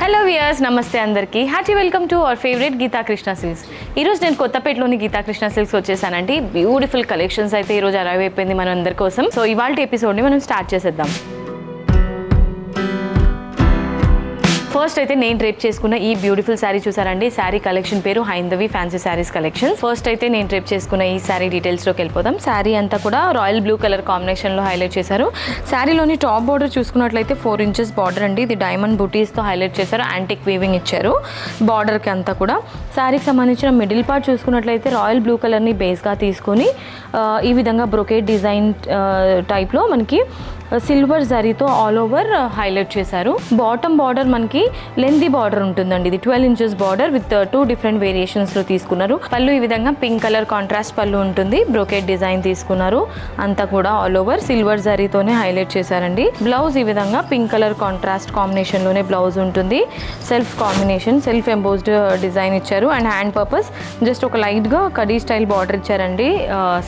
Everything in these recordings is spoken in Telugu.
హలో వ్యూయర్స్, నమస్తే అందరికీ. Hearty welcome to our favourite Geetha Krishna silks. ఈరోజు నేను కొత్తపేటలోని గీతా కృష్ణ సిల్క్స్ వచ్చేసానండి. బ్యూటిఫుల్ కలెక్షన్స్ అయితే ఈరోజు అరైవ్ అయిపోయింది మన అందరి కోసం. సో ఇవాళ ఎపిసోడ్ని మనం స్టార్ట్ చేసేద్దాం. ఫస్ట్ అయితే నేను డ్రేప్ చేసుకున్న ఈ బ్యూటిఫుల్ శారీ చూసారండి. శారీ కలెక్షన్ పేరు Haindavi fancy saris collection. First అయితే నేను డ్రేప్ చేసుకున్న ఈ శారీ డీటెయిల్స్లోకి వెళ్ళిపోదాం. శారీ అంతా కూడా రాయల్ బ్లూ కలర్ కాంబినేషన్లో హైలైట్ చేశారు. శారీలోని టాప్ బార్డర్ చూసుకున్నట్లయితే 4 inches బార్డర్ అండి. ఇది డైమండ్ బూటీస్తో హైలైట్ చేశారు. యాంటిక్ వీవింగ్ ఇచ్చారు బార్డర్కి అంతా కూడా. శారీకి సంబంధించిన మిడిల్ పార్ట్ చూసుకున్నట్లయితే రాయల్ బ్లూ కలర్ని బేస్గా తీసుకొని ఈ విధంగా బ్రొకేట్ డిజైన్ టైప్లో మనకి సిల్వర్ జరీతో ఆల్ ఓవర్ హైలైట్ చేశారు. బాటమ్ బార్డర్ మనకి లెంతీ బార్డర్ ఉంటుందండి. ఇది 12 inches బార్డర్ విత్ 2 different వేరియేషన్స్లో తీసుకున్నారు. పళ్ళు ఈ విధంగా పింక్ కలర్ కాంట్రాస్ట్ పళ్ళు ఉంటుంది. బ్రొకేట్ డిజైన్ తీసుకున్నారు. అంతా కూడా ఆల్ ఓవర్ సిల్వర్ జరీతోనే హైలైట్ చేశారండి. బ్లౌజ్ ఈ విధంగా పింక్ కలర్ కాంట్రాస్ట్ కాంబినేషన్లోనే బ్లౌజ్ ఉంటుంది. Self combination, self embossed design ఇచ్చారు. అండ్ హ్యాండ్ పర్పస్ జస్ట్ ఒక లైట్గా కడీ స్టైల్ బార్డర్ ఇచ్చారండి.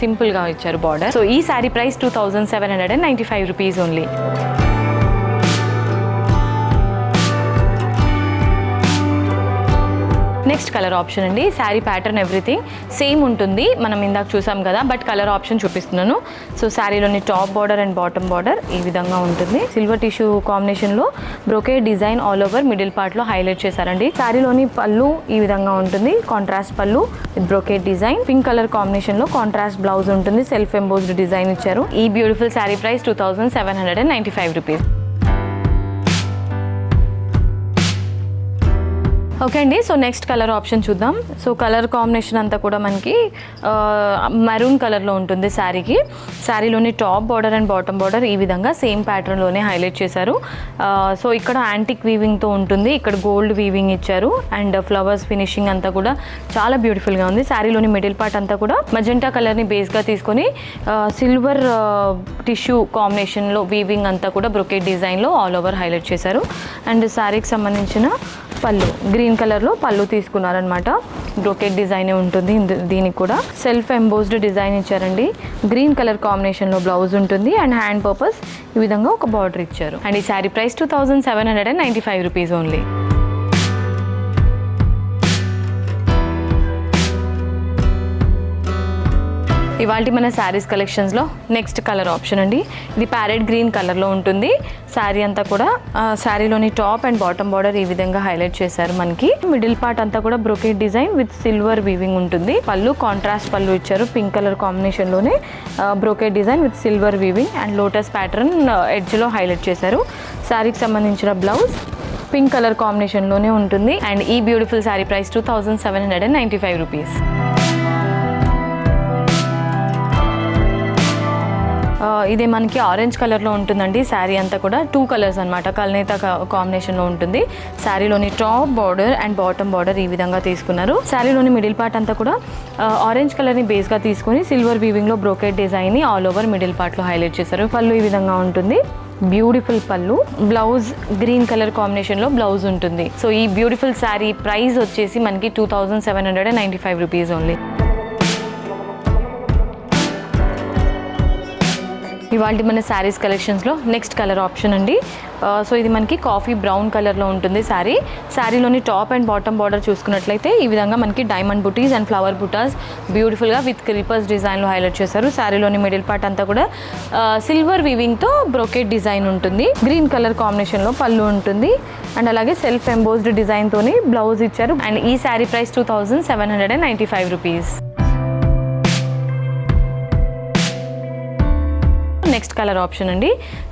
సింపుల్గా ఇచ్చారు బార్డర్. సో ఈ sari price 2795 rupees only. Next colour option అండి. శారీ ప్యాటర్న్ ఎవ్రీథింగ్ సేమ్ ఉంటుంది. మనం ఇందాక చూసాం కదా, బట్ కలర్ ఆప్షన్ చూపిస్తున్నాను. సో శారీలోని top border and bottom border ఈ విధంగా ఉంటుంది. సిల్వర్ టిష్యూ కాంబినేషన్లో brocade design all over middle పార్ట్లో హైలైట్ చేశారండి. శారీలోని పళ్ళు ఈ విధంగా ఉంటుంది. కాంట్రాస్ట్ పళ్ళు with brocade design. Pink colour కాంబినేషన్లో కాంట్రాస్ట్ బ్లౌజ్ ఉంటుంది. సెల్ఫ్ ఎంబోస్డ్ డిజైన్ ఇచ్చారు. ఈ beautiful sari price 2795 rupees. Okay అండి. సో నెక్స్ట్ కలర్ ఆప్షన్ చూద్దాం. సో కలర్ కాంబినేషన్ అంతా కూడా మనకి మెరూన్ కలర్లో ఉంటుంది శారీకి. శారీలోని top border and bottom border ఈ విధంగా సేమ్ ప్యాటర్న్లోనే హైలైట్ చేశారు. సో ఇక్కడ యాంటిక్ వీవింగ్తో ఉంటుంది. ఇక్కడ గోల్డ్ వీవింగ్ ఇచ్చారు. అండ్ ఫ్లవర్స్ ఫినిషింగ్ అంతా కూడా చాలా బ్యూటిఫుల్గా ఉంది. శారీలోని మిడిల్ పార్ట్ అంతా కూడా మజెంటా కలర్ని బేస్గా తీసుకొని సిల్వర్ టిష్యూ కాంబినేషన్లో వీవింగ్ అంతా కూడా బ్రొకేట్ డిజైన్లో ఆల్ ఓవర్ హైలైట్ చేశారు. అండ్ శారీకి సంబంధించిన పళ్ళు గ్రీన్ కలర్లో పళ్ళు తీసుకున్నారనమాట. బ్రొకెట్ డిజైనే ఉంటుంది దీనికి కూడా. సెల్ఫ్ ఎంబోస్డ్ డిజైన్ ఇచ్చారండి. గ్రీన్ కలర్ కాంబినేషన్లో బ్లౌజ్ ఉంటుంది. అండ్ హ్యాండ్ పర్పస్ ఈ విధంగా ఒక బార్డర్ ఇచ్చారు. అండ్ ఈ శారీ ప్రైస్ 2795 rupees ఓన్లీ. ఇవాళ మన శారీస్ కలెక్షన్స్లో నెక్స్ట్ కలర్ ఆప్షన్ అండి. ఇది ప్యారెట్ గ్రీన్ కలర్లో ఉంటుంది. శారీ అంతా కూడా శారీలోని టాప్ అండ్ బాటమ్ బార్డర్ ఈ విధంగా హైలైట్ చేశారు. మనకి మిడిల్ పార్ట్ అంతా కూడా brocade design with silver weaving ఉంటుంది. పళ్ళు కాంట్రాస్ట్ పళ్ళు ఇచ్చారు. పింక్ కలర్ కాంబినేషన్లోనే brocade design with silver weaving and lotus pattern ఎడ్జ్లో హైలైట్ చేశారు. శారీకి సంబంధించిన బ్లౌజ్ పింక్ కలర్ కాంబినేషన్లోనే ఉంటుంది. అండ్ ఈ బ్యూటిఫుల్ శారీ ప్రైస్ 2795 rupees. ఇదే మనకి ఆరెంజ్ కలర్లో ఉంటుందండి. శారీ అంతా కూడా 2 colors అనమాట. కల్నేత కాంబినేషన్లో ఉంటుంది. శారీలోని top border and bottom border ఈ విధంగా తీసుకున్నారు. శారీలోని మిడిల్ పార్ట్ అంతా కూడా ఆరెంజ్ కలర్ని బేస్గా తీసుకొని సిల్వర్ వీవింగ్లో బ్రోకెట్ డిజైన్ని ఆల్ ఓవర్ మిడిల్ పార్ట్లో హైలైట్ చేశారు. పళ్ళు ఈ విధంగా ఉంటుంది. బ్యూటిఫుల్ పళ్ళు. బ్లౌజ్ గ్రీన్ కలర్ కాంబినేషన్లో బ్లౌజ్ ఉంటుంది. సో ఈ బ్యూటిఫుల్ శారీ ప్రైస్ వచ్చేసి మనకి 2795 rupees ఓన్లీ. ఇవాళ మన శారీస్ కలెక్షన్స్లో నెక్స్ట్ కలర్ ఆప్షన్ అండి. సో ఇది మనకి కాఫీ బ్రౌన్ కలర్లో ఉంటుంది శారీ. శారీలోని టాప్ అండ్ బాటమ్ బార్డర్ చూసుకున్నట్లయితే ఈ విధంగా మనకి డైమండ్ బుటీస్ అండ్ ఫ్లవర్ బుటాస్ బ్యూటిఫుల్గా విత్ క్రీపర్స్ డిజైన్లో హైలైట్ చేశారు. శారీలోని మిడిల్ పార్ట్ అంతా కూడా సిల్వర్ వీవింగ్తో బ్రోకెట్ డిజైన్ ఉంటుంది. గ్రీన్ కలర్ కాంబినేషన్లో పళ్ళు ఉంటుంది. అండ్ అలాగే సెల్ఫ్ ఎంబోస్డ్ డిజైన్తోని బ్లౌజ్ ఇచ్చారు. అండ్ ఈ sari price 2795 rupees. Next colour option అండి.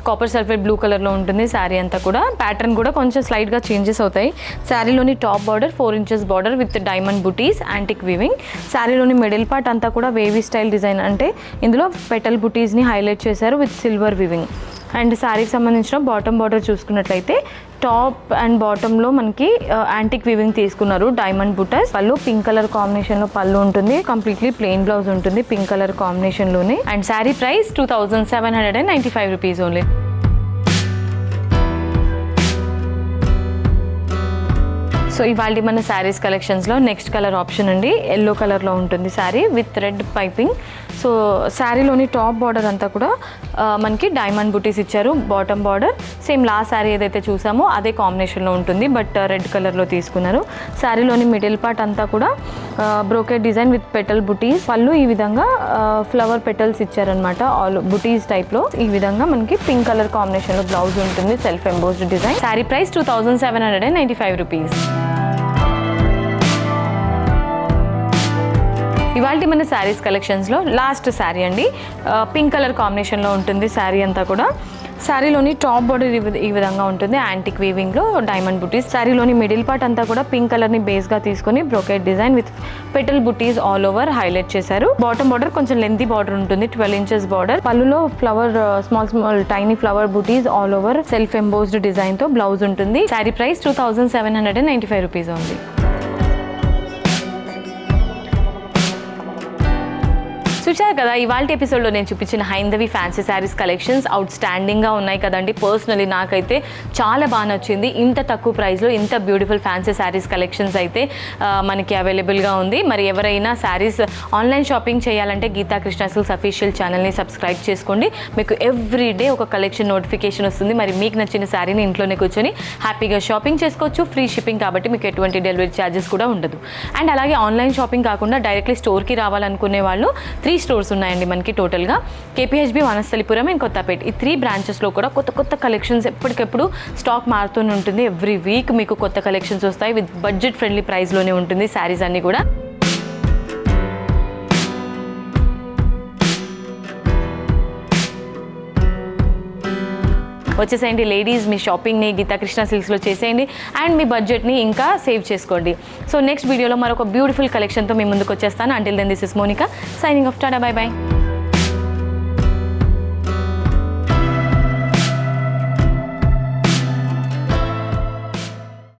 కాపర్ సల్ఫేట్ బ్లూ కలర్లో ఉంటుంది శారీ అంతా కూడా. ప్యాటర్న్ కూడా కొంచెం స్లైట్గా చేంజెస్ అవుతాయి. శారీలోని top border 4 inches border with diamond butis antique weaving. శారీలోని మిడిల్ పార్ట్ అంతా కూడా వేవీ స్టైల్ డిజైన్, అంటే ఇందులో పెటల్ బుటీస్ని హైలైట్ చేశారు విత్ సిల్వర్ వీవింగ్. అండ్ శారీకి సంబంధించిన బాటమ్ బార్డర్ చూసుకున్నట్లయితే టాప్ అండ్ బాటంలో మనకి యాంటిక్ వీవింగ్ తీసుకున్నారు. డైమండ్ బుటస్. పళ్ళు పింక్ కలర్ కాంబినేషన్లో పళ్ళు ఉంటుంది. కంప్లీట్లీ ప్లెయిన్ బ్లౌజ్ ఉంటుంది పింక్ కలర్ కాంబినేషన్లోనే. And sari price 2795 rupees only. So ఇవాళ మన శారీస్ కలెక్షన్స్లో నెక్స్ట్ కలర్ ఆప్షన్ అండి, ఎల్లో కలర్లో ఉంటుంది sari with red piping. So శారీలోని టాప్ బార్డర్ అంతా కూడా మనకి డైమండ్ బుటీస్ ఇచ్చారు. Bottom border same last sari ఏదైతే చూసామో అదే కాంబినేషన్లో ఉంటుంది, బట్ రెడ్ కలర్లో తీసుకున్నారు. శారీలోని మిడిల్ పార్ట్ అంతా కూడా బ్రోకెట్ డిజైన్ విత్ పెటల్ బుటీస్. పళ్ళు ఈ విధంగా ఫ్లవర్ పెటల్స్ ఇచ్చారనమాట, ఆల్ బుటీస్ టైప్లో. ఈ విధంగా మనకి పింక్ కలర్ కాంబినేషన్లో బ్లౌజ్ ఉంటుంది, self embossed design. Sari price 2795 rupees. ఇవాళ మన శారీస్ కలెక్షన్స్లో లాస్ట్ శారీ అండి, పింక్ కలర్ కాంబినేషన్లో ఉంటుంది శారీ అంతా కూడా. శారీలోని టాప్ బార్డర్ ఈ విధంగా ఉంటుంది, యాంటిక్ వీవింగ్లో డైమండ్ బుటీస్. శారీలోని మిడిల్ పార్ట్ అంతా కూడా పింక్ కలర్ని బేస్గా తీసుకొని brocade design with petal buttis all over highlight చేశారు. బాటమ్ బార్డర్ కొంచెం లెంతీ బార్డర్ ఉంటుంది, 12 ఇంచెస్ బార్డర్. పళ్ళులో ఫ్లవర్ స్మాల్ టైనీ ఫ్లవర్ బుటీస్ ఆల్ ఓవర్ సెల్ఫ్ ఎంబోస్డ్ డిజైన్తో బ్లౌజ్ ఉంటుంది. శారీ ప్రైస్ 2795 రూపీస్ ఉంది. చూశారు కదా, ఇవాళ ఎపిసోడ్లో నేను చూపించిన హైందవి ఫ్యాన్సీ శారీస్ కలెక్షన్స్ అవుట్ స్టాండింగ్గా ఉన్నాయి కదండి. పర్సనలీ నాకైతే చాలా బాగా నచ్చింది. ఇంత తక్కువ ప్రైస్లో ఇంత బ్యూటిఫుల్ ఫ్యాన్సీ శారీస్ కలెక్షన్స్ అయితే మనకి అవైలబుల్గా ఉంది. మరి ఎవరైనా శారీస్ ఆన్లైన్ షాపింగ్ చేయాలంటే గీతా కృష్ణ సిల్క్స్ అఫీషియల్ ఛానల్ని సబ్స్క్రైబ్ చేసుకోండి. మీకు ఎవ్రీడే ఒక కలెక్షన్ నోటిఫికేషన్ వస్తుంది. మరి మీకు నచ్చిన శారీని ఇంట్లోనే కూర్చొని హ్యాపీగా షాపింగ్ చేసుకోవచ్చు. ఫ్రీ షిప్పింగ్ కాబట్టి మీకు ఎటువంటి డెలివరీ ఛార్జెస్ కూడా ఉండదు. అండ్ అలాగే ఆన్లైన్ షాపింగ్ కాకుండా డైరెక్ట్లీ స్టోర్కి రావాలనుకునే వాళ్ళు 3 స్టోర్స్ ఉన్నాయండి మనకి టోటల్గా. KPHB, Vanasthalipuram and Kothapet. ఈ 3 బ్రాంచెస్లో కూడా కొత్త కలెక్షన్స్ ఎప్పటికెప్పుడు స్టాక్ మారుతూనే ఉంటుంది. ఎవ్రీ వీక్ మీకు కొత్త కలెక్షన్స్ వస్తాయి. విత్ బడ్జెట్ ఫ్రెండ్లీ ప్రైస్లోనే ఉంటుంది శారీస్ అన్నీ కూడా. వచ్చేసేయండి లేడీస్, మీ షాపింగ్ని గీతా కృష్ణ సిల్క్స్లో చేసేయండి అండ్ మీ బడ్జెట్ని ఇంకా సేవ్ చేసుకోండి. సో నెక్స్ట్ వీడియోలో మరొక బ్యూటిఫుల్ కలెక్షన్తో మీ ముందుకు వచ్చేస్తాను. Until then this is Monica signing off. Tata, bye by.